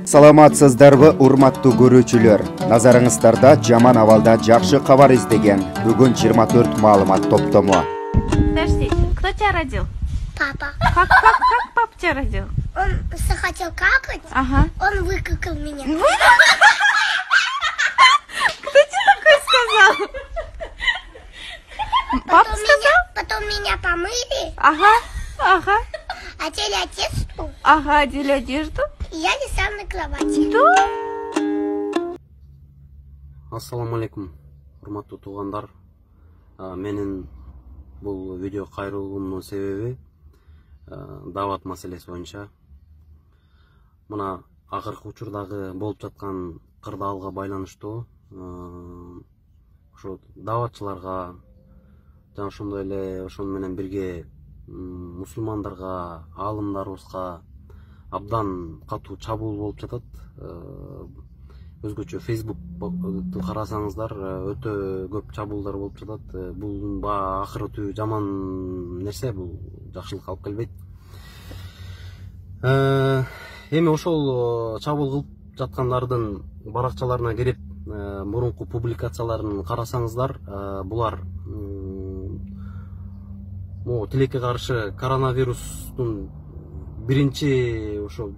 Саламатсыздарбы, урматтуу көрүүчүлөр. Назарыңыздарда жаман абалда жакшы кабар издеген бүгүн 24 маалымат топтому. Подожди, кто тебя родил? Папа. Как папа тебя родил? Он захотел какать, Ага. он выкакал меня. Кто тебе такое сказал? Папа сказал? Потом меня помыли, Ага, ага, одели одежду, ага, одели одежду. и я лежал на кровати. Да? Ассаламу алейкум, урматтуу туугандар. Менин бул видео кайрылуумдун себеби дават маселеси боюнча. Мына акыркы учурдагы болуп жаткан кырдаалга байланыштуу ошо даватчыларга жана ошондой эле ошону менен бирге мусулмандарга, аалымдарыбызга абдан катуу чабуул болуп жатат. Өзгөчө Facebook'ту карасаңыздар өтө көп чабуулдар болуп жатат. Бул акыры түбү жаман нерсе, бул жакшылыкка алып келбейт. Эми ошол чабуул кылып жаткандардын баракчаларына кирип мурунку публикацияларын карасаңыздар, булар тилекке каршы коронавирустун биринчи ошо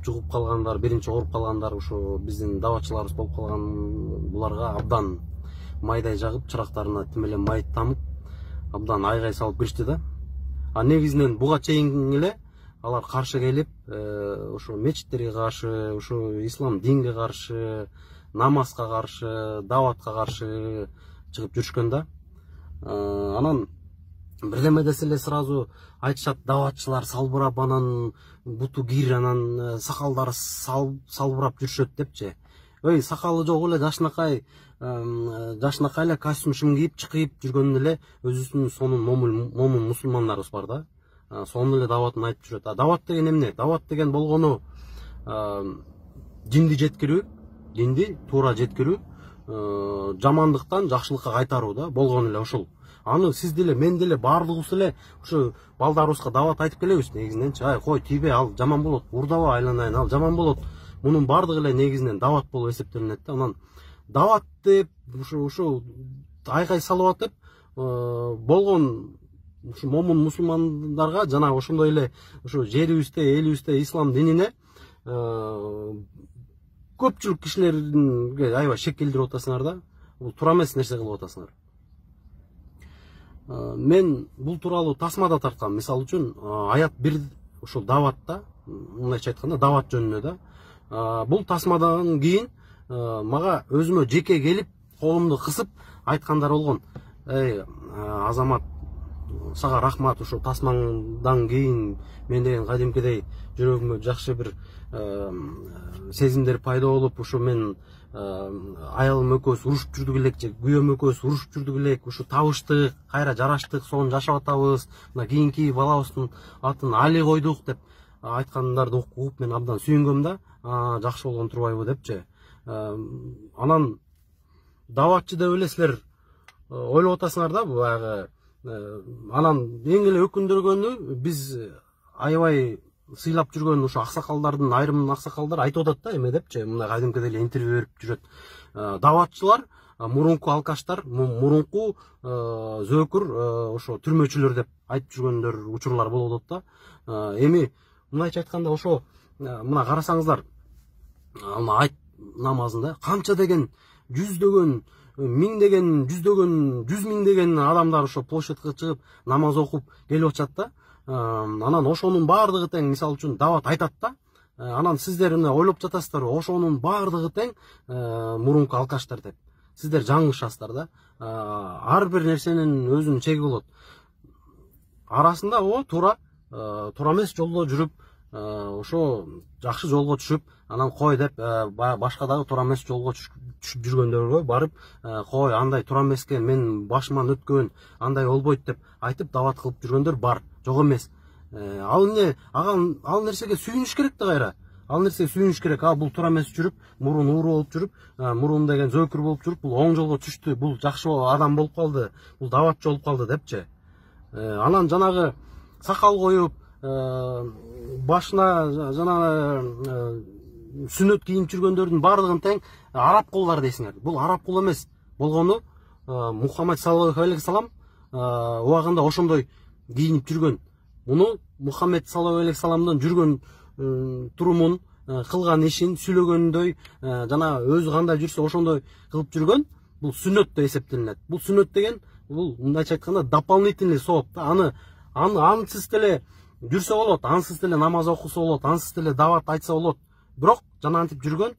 жугуп калгандар, биринчи ооруп калгандар ошо биздин даватчыларыбыз болуп калган. Буларга абдан майдай жагып, чырактарына тим эле май тамып, абдан айгай салып киришти да. Негизинен буга чейин эле алар каршы келип, ошо мечиттерге каршы, ошо ислам динге каршы, намазга каршы, даватка каршы чыгып жүрүшкөн да. Анан бирдеме десе эле сразу айтышат, даватчылар салбырап, анан буту кир, анан сакалдары салбырап жүрүшөт депчи. Ой, сакалы жок эле жашынакай эле костюм шым кийип чыкып жүргөн эле өзүбүздүн сонун момун мусулмандарыбыз бар да. Сонун эле даватын айтып жүрөт. Дават деген эмне? Дават деген болгону динди жеткирүү, динди туура жеткирүү, жамандыктан жакшылыкка кайтаруу да, болгон эле ошол. Аны сиз деле, мен деле баардыгыбыз эле ушу балдарыбызга дават айтып келебиз негизиненчи. Ай, кой, тийбе, ал жаман болот, урдаба айланайын, ал жаман болот. Мунун баардыгы эле негизинен дават болуп эсептелинет да. Анан дават деп ушу айгай салып атып, болгон ушу момун мусулмандарга жана ошондой эле ушу жерибизде, элибизде ислам динине көпчүлүк кишилерге аябай шек келтирип атасыңар да. Бул туура эмес нерсе кылып атасыңар. Мен бул тууралуу тасмада тарткам. Мисалы үчүн аят 1 ошол даватта, мындайча айтканда дават жөнүндө да. Бул тасмадан кийин мага өзүмө жеке келип, колумду кысып айткандар болгон. Эй, Азамат, сага рахмат, ошо тасмаңдан кийин мен деген кадимкидей жүрөгүмө жакшы бир сезимдер пайда болуп, ошо мен аялым экөөбүз урушуп жүрдүк элек, же күйөөм экөөбүз урушуп жүрдүк элек, ошо табыштык, кайра жараштык, сонун жашап атабыз, мына кийинки балабыздын атын Али койдук деп айткандарды угуп мен абдан сүйүнгөм да. Жакшы болгон турбайбы депчи. Анан даватчы деп эле силер ойлоп атасыңар да, баягы. Анан эң эле өкүндүргөнү, биз аябай сыйлап жүргөн ошо аксакалдардын, айрым аксакалдар айтып атат да, эме депчи, мындай кадимкидей эле интервью берип жүрөт. Даватчылар мурунку алкаштар, мурунку зөөкүр ошо түрмөчүлөр деп айтып жүргөндөр учурлар болуп атат да. Эми мындайча айтканда ошо мына карасаңыздар, айт намазында канча деген жүздөгөн, миңдеген, жүздөгөн, 100 миңдеген адамдар ошо площадька чыгып намаз окуп келип атышат да. Анан ошонун баардыгы тең, мисалы үчүн дават айтат да. Анан сиздер эмне ойлоп жатасыздар, ошонун баардыгы тең мурунку алкаштар деп. Сиздер жаңылышасыздар да. Ар бир нерсенин өзүнүн чеги болот. Арасында туура эмес жолдо жүрүп, ошо жакшы жолго түшүп, анан кой деп башка дагы туура эмес жолго түшүп жүргөндөргө барып, кой, андай туура эмес экен, мен башыман өткөн, андай болбойт деп айтып дават кылып жүргөндөр бар, жок эмес. Ал эмне, ал нерсеге сүйүнүш керек да кайра. Ал нерсеге сүйүнүш керек. Бул туура эмес жүрүп, мурун ууру болуп жүрүп, мурун деген зөөкүр болуп жүрүп, бул оң жолго түштү, бул жакшы адам болуп калды, бул даватчы болуп калды депчи. Анан жанагы сакал коюп, башына жана сүннөт кийип жүргөндөрдүн баардыгын тең араб кулдар дейсиңер. Бул араб кул эмес. Болгону Мухаммед саллаллаху алейхи салам убагында ошондой кийинип жүргөн. Муну Мухаммед саллаллаху алейхи саламдын жүргөн турумун, кылган ишин, сүйлөгөндөй жана өзү кандай жүрсө ошондой кылып жүргөн. Бул сүннөт деп эсептелинет. Бул сүннөт деген бул мындайча айтканда дополнительный сооп да. Ансыз деле жүрсө болот, ансыз деле намаз окуса болот, ансыз деле дават айтса болот. Бирок жана антип жүргөн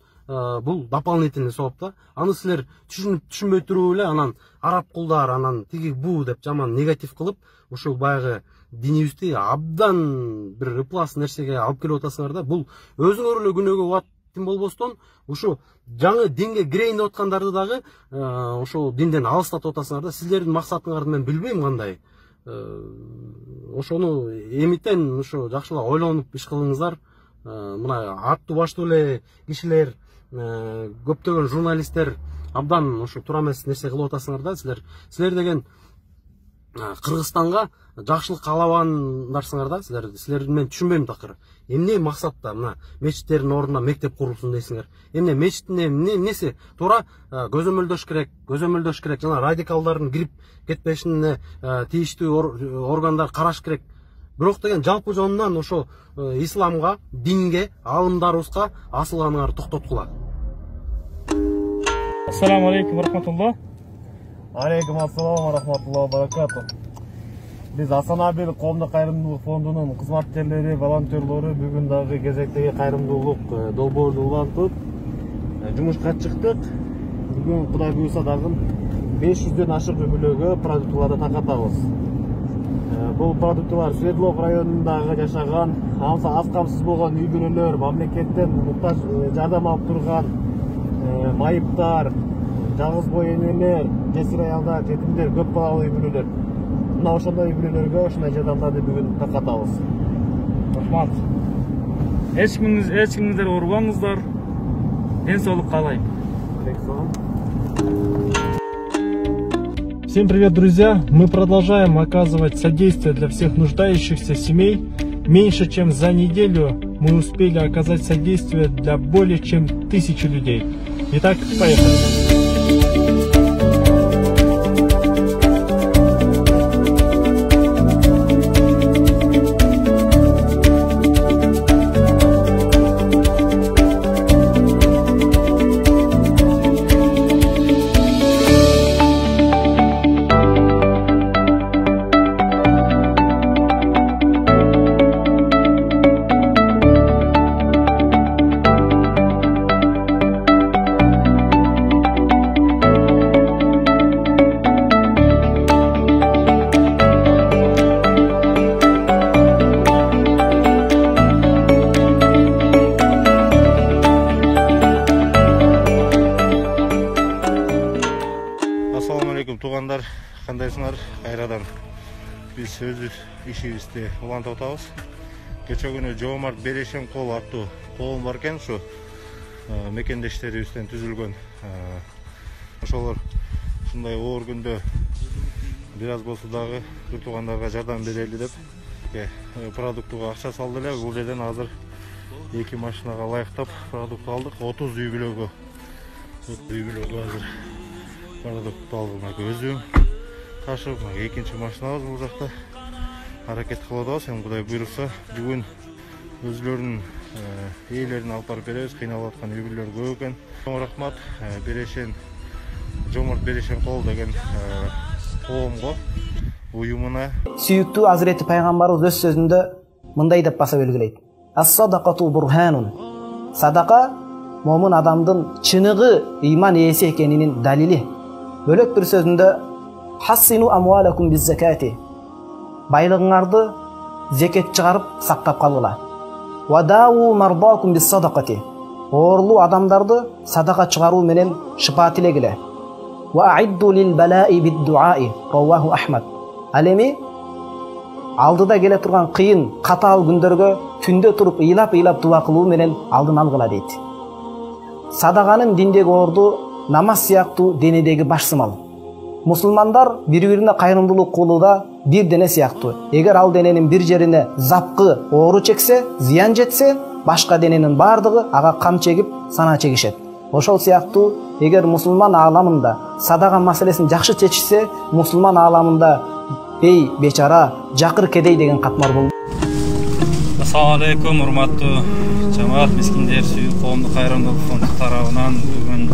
бул дополнительный сооп да. Аны силер түшүнбөй туруп эле анан араб кулдар, анан тиги бу деп жаман негатив кылып, ушул баягы динибизди абдан бир ыплас нерсеге алып келип атасыңар да. Бул өзүңөр эле күнөөгө убат тим болбостон, ушу жаңы динге кирейин деп аткандарды дагы ошол динден алыстатып атасыңар да. Силердин максатыңарды мен билбейм кандай. Ошону эмитен ушу жакшылап ойлонуп иш кылыңыздар. Мына аттуу баштуу эле кишилер, көптөгөн журналисттер абдан ушу туура эмес нерсе кылып атасыңар да. Силер деген Кыргызстанга жакшылык каалабандарсыңар да. Силерди мен түшүнбөйм такыр. Эмне максатта мына мечиттердин ордуна мектеп курулсун дейсиңер. Эмне мечиттин эмнеси? Туура көзөмөлдөш керек. Жана радикалдардын кирип кетпешине тийиштүү органдар караш керек. Бирок деген жалпы жонунан ошо исламга, динге, алымдарыбызга асылганыңарды токтоткула. Ассаламу алейкум ва рахматуллах. Алейкум ассалам ва рахматуллахи ва баракатух. Биз Асанабил коомдук кайрымдуулук фондунун кызматкерлери, волонтерлору бүгүн дагы кезектеги кайрымдуулук долбоорду улантып жумушка чыктык. Бүгүн Кудай буйруса дагы 500дөн ашык үй бүлөгө продуктыларды таркатабыз. Бул продуктылар Свердлов районундагы жашаган, аз камсыз болгон үй бүлөлөр, мамлекеттен муктаж жардам алып турган майыптар, жалгыз бой энелер, жесир аялдар, жетимдер, көп балалуу үй бүлөлөр. Мына ошондой үй бүлөлөргө ушундай жардамдарды бүгүн таркатабыз. Рахмат. Эч кимиңиздер оорубаңыздар. Ден соолук каалайм. Всем привет, друзья! Мы продолжаем оказывать содействие для всех нуждающихся семей. Меньше чем за неделю мы успели оказать содействие для более чем 1000 людей. Итак, поехали! Тугандар, кандайсыңар? Кайрадан биз өз ишибизди улантып атабыз. Кече күнү Жомарт Берешем кол аттуу коом бар экен, ушу мекендештерибизден түзүлгөн. Ошолор ушундай оор күндө бир аз болсо дагы бир туугандарга жардам берели деп продуктуга акча салды эле. Бул жерден азыр 2 машинага ылайыктап продукт алдык. 30 үй бүлөгө азыр продукт алдык. Өзүм ташып, экинчи машинабыз бул жакта аракет кылып атабыз. Эми Кудай буйруса бүгүн өзүлөрүнүн ээлерин алып барып беребиз. Кыйналып аткан үй бүлөлөр көп экен. Рахмат Жомарт Берешем кол деген коомго, уюмуна. Сүйүктүү Азирети пайгамбарыбыз өз сөзүндө мындай деп баса белгилейт: Ас-садакату бурханун. Садака момун адамдын чыныгы ыйман ээси экенинин далили. Бөлөк бир сөзүндө хассину амвалакум биз-закати. Байлыгыңарды зекет чыгарып сактап калгыла. Вадау мардакум bis-садакати.Оорлуу адамдарды садака чыгаруу менен шыпа тилегиле. Ва аидду лил-балаи бид-дуаи. Раваху Ахмад. Ал эми алдыда келе турган кыйын, катаал күндөргө түндө туруп ыйлап дуа кылуу менен алдын алгыла дейт. Садаканын диндеги орду намаз сыяктуу денедеги баш сымал. Мусулмандар бири-бирине кайрымдуулук кылууда бир дене сыяктуу. Эгер ал дененин бир жерине запкы оору чексе, зыян жетсе, башка дененин бардыгы ага кам чегип, сана чегишет. Ошол сыяктуу эгер мусулман ааламында садака маселесин жакшы чечишсе, мусулман ааламында бей, бечара, жакыр кедей деген катмар болду. Assalamu alaikum, урматтуу жамаат мискиндер, сүйүү коомдук кайрымдуулук фонду тарабынан бүгүн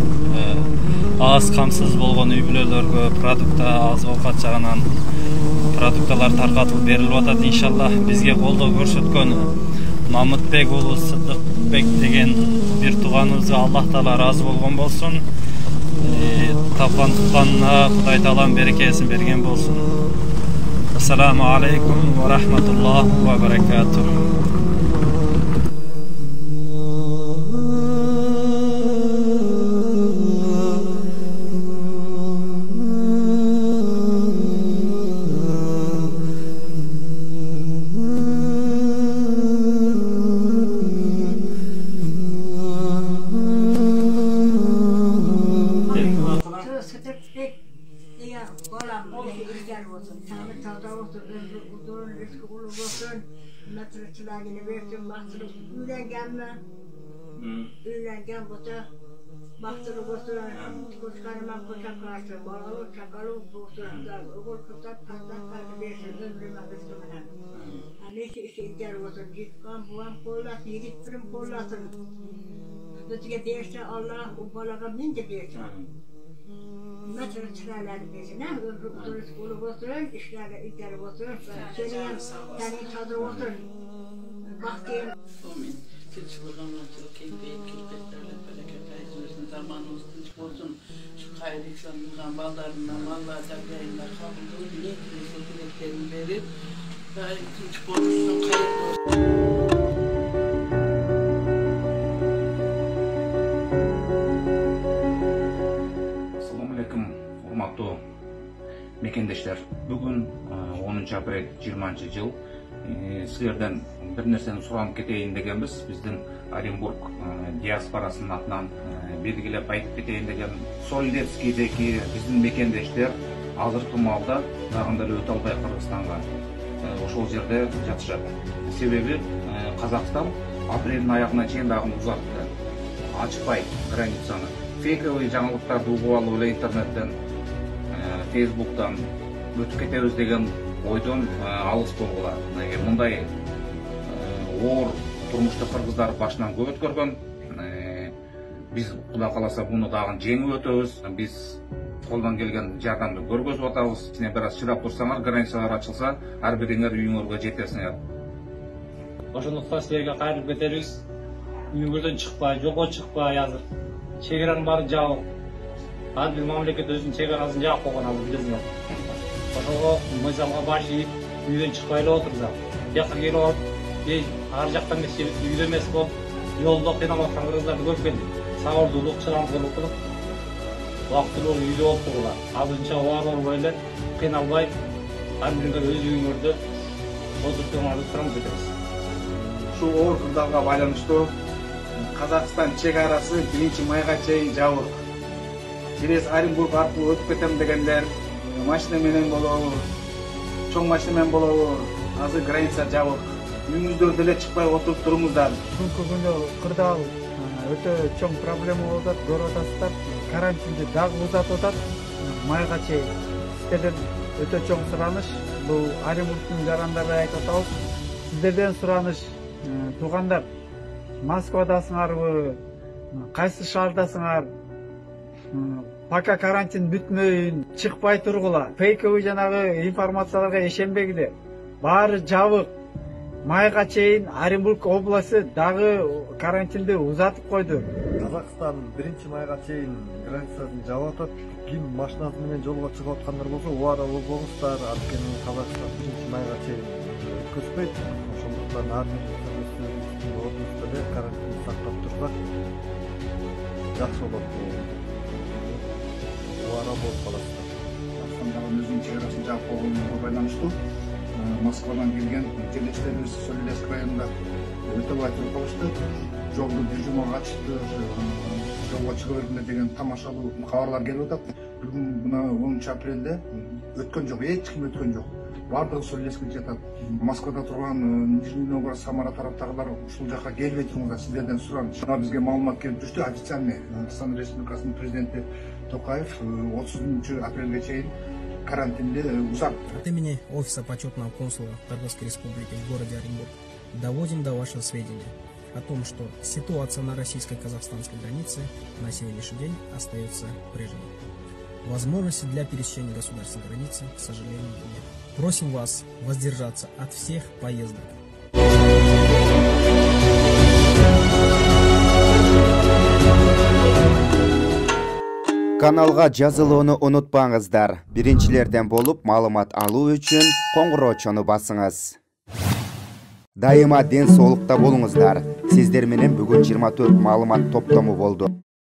аз камсыз болгон үй бүлөлөргө продукта, аз оокат жагынан продукталар таркатылып берилип атат. Иншаллах бизге колдоо көрсөткөн Мамытбек уулу Сыдыкбек деген бир тууганыбызга Аллах таала ыраазы болгон болсун. Тапкан тутканына Кудай таалам берекесин берген болсун. Ассаламу алейкум ва рахматуллахи ва баракатух. Үйленген болса, бақтыры болса, көшкарыман көшек қарсы, балалы, шақалы болса, өгіл күтап, қазақ қарсы берсін, өміріме күстімінен. Әлесі ішендер болсын, жеткен буам қоласын, егіттірім қоласын. Бізге берсе, Алла ол балаға мен де берсін. Мәтірі çırağları bersin, dürüst kulu olsun, işleri idare olsun, senin tadı olsun. Baktığın Tilçılıqamacılık, keyfiyet, külfetlerle bereket ayızversin, zamanımız tinç olsun. Şu hayır iksanlığın ballarından, Allah dergâhinde kabul kılıp, niyetinizi, dileklerini verip, daim tinç olsun, hayırlı olsun. Assalamu alaikum, урматтуу мекендештер. Бүгүн 10 апрель 20 жыл силерден бир нерсени суранып кетейин дегенбиз. Биздин Оренбург диаспорасынын атынан белгилеп айтып кетейин деген. Солидетскийдеги биздин мекендештер азыркы маалда дагы деле өтө албай Кыргызстанга ошол жерде жатышат. Себеби Казакстан апрелдин аягына чейин дагы узатты. Ачпай границаны. Фейковый жаңылыктарды угуп алып эле интернеттен, Facebooktан өтүп кетебиз деген ойдон алыс болгула. Мындай оор турмушту кыргыздар башынан көп өткөргөн. Биз Кудай кааласа буну дагы жеңип өтөбүз. Биз колдон келген жардамды көргөзүп атабыз. Сине бир аз чыдап турсаңар, границалар ачылса, ар бириңер үйүңөргө жетесиңер. Ошондуктан силерге кайрылып кетебиз. Үйүңөрдөн чыкпай, жолго чыкпай азыр. Чегаранын баары жабык. Ар бир мамлекет өзүнүн чегарасын жаап койгон азыр билесиңер. Ошого мыйзамга баш ийип, үйдөн чыкпай эле отурсак, жакка келип алып, ар жактан эмес, үйдө эмес болуп, жолдо кыйналып аткан кыргыздарды көрүп келдик. Сабырдуулук, чыдамдуулук кылып, убактылуу үйдө отургула. Азырынча оору болбой эле, кыйналбай, ар бириңер өз үйүңөрдө отурсаңарды сурамыз этебиз. Ушул оор кырдаалга байланыштуу Казакстан чегарасы 1-майга чейин жабык. Через Оренбург аркылуу өтүп кетем дегендер машина менен болобу, чоң машина менен болобу, азыр граница жабык. Үйүңүздөн деле чыкпай отуруп туруңуздар. Бүгүнкү күнү кырдаал өтө чоң проблема болуп атат, көрүп атасыздар. Карантинди дагы узатып атат. Майга чейин. Сиздерден өтө чоң сураныш. Бул Оренбургдун жарандары айтып атабыз. Сиздерден сураныш, туугандар, Москвадасыңарбы, кайсы шаардасыңар? Пока карантин бүтмөйүн, чыкпай тургула. Фейковый жанагы информацияларга ишенбегиле. Баары жабык. Майга чейин Оренбург областы дагы карантинди узатып койду. Казакстан 1-майга чейин границасын жаап атат. Ким машинасы менен жолго чыгып аткандар болсо, убада болбоңуздар. Анткени Казакстан 1-майга чейин көзбөйт. Ошондуктан ар бир ордунузда карантинди сактап турсак жакшы болот. Убада болуп каласыздар. Казакстандагы өзүнүн чегарасын жаап койгонуна байланыштуу Москвадан келген жерлештерибиз Солидетский районунда өтөп айтып калышты. Жолду бир жумага ачышты, жолго чыга бергиле деген тамашалуу кабарлар келип атат. Бүгүн мына 10 апрелде өткөн жок, эч ким өткөн жок. баардыгы сөйлөшкүп жатат. Москвада турган Нижний Новгород, Самара тараптагылар ушул жака келбей туруңуздар, сиздерден сурам. Жана бизге маалымат келип түштү, официальный Кыргызстан Республикасынын президенти Токаев 30 апрелге чейин карантинде узартты. От имени Офиса почетного консула Кыргызской Республики в городе Оренбург доводим до вашего сведения о том, что ситуация на российско-казахстанской границе на сегодняшний день остается прежней. Возможности для пересечения государственной границы, к сожалению, нет. Просим вас воздержаться от всех поездок. Каналга жазылууну унутпаңыздар. Биринчилерден болуп маалымат алуу үчүн коңгуроочону басыңыз. Дайыма ден соолукта болуңуздар. Сиздер менен бүгүн 24 маалымат топтому болду.